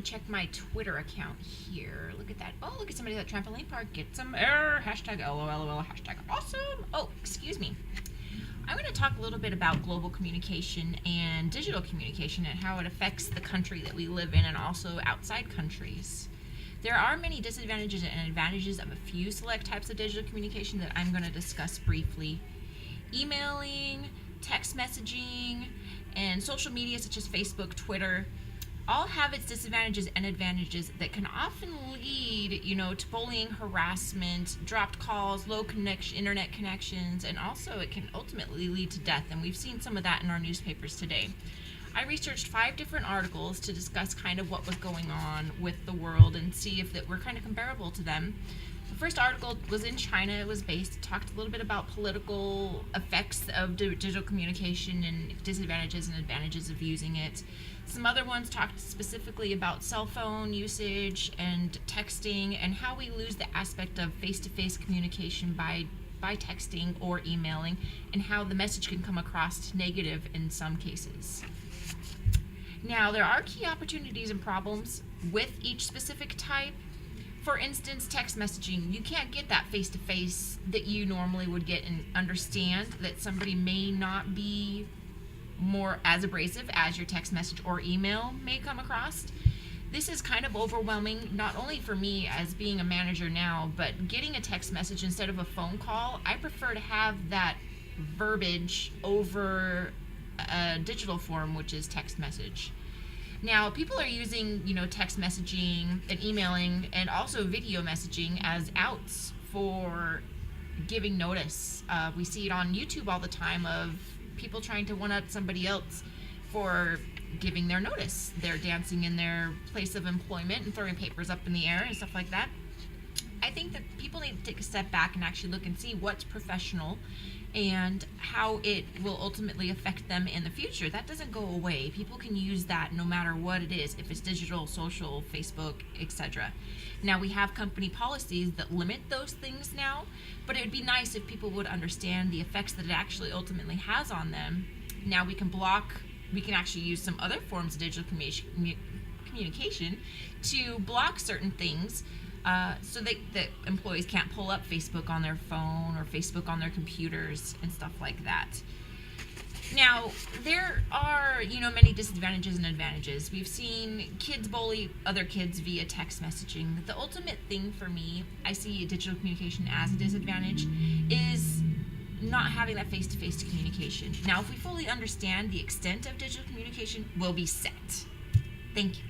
to check my Twitter account here. Look at that. Oh, look at somebody at trampoline park. Get some air. Hashtag LOLOL. Hashtag awesome. Oh, excuse me. I'm going to talk a little bit about global communication and digital communication and how it affects the country that we live in and also outside countries. There are many disadvantages and advantages of a few select types of digital communication that I'm going to discuss briefly. Emailing, text messaging, and social media such as Facebook, Twitter, all have its disadvantages and advantages that can often lead, to bullying, harassment, dropped calls, low internet connections, and also it can ultimately lead to death, and we've seen some of that in our newspapers today. I researched 5 different articles to discuss kind of what was going on with the world and see if that we're kind of comparable to them. The first article was in China. It talked a little bit about political effects of digital communication and disadvantages and advantages of using it. Some other ones talked specifically about cell phone usage and texting and how we lose the aspect of face-to-face communication by texting or emailing, and how the message can come across negative in some cases. Now, there are key opportunities and problems with each specific type. For instance, text messaging. You can't get that face-to-face that you normally would get and understand that somebody may not be more as abrasive as your text message or email may come across. This is kind of overwhelming, not only for me as being a manager now, but getting a text message instead of a phone call. I prefer to have that verbiage over a digital form, which is text message. Now, people are using, text messaging and emailing and also video messaging as outs for giving notice. We see it on YouTube all the time of people trying to one-up somebody else for giving their notice. They're dancing in their place of employment and throwing papers up in the air and stuff like that. I think that people need to take a step back and actually look and see what's professional and how it will ultimately affect them in the future. That doesn't go away. People can use that no matter what it is, if it's digital, social, Facebook, etc. Now, we have company policies that limit those things now, but it would be nice if people would understand the effects that it actually ultimately has on them. Now, we can actually use some other forms of digital communication to block certain things, so that employees can't pull up Facebook on their phone or Facebook on their computers and stuff like that. Now, there are, many disadvantages and advantages. We've seen kids bully other kids via text messaging. The ultimate thing for me, I see digital communication as a disadvantage, is not having that face-to-face communication. Now, if we fully understand the extent of digital communication, we'll be set. Thank you.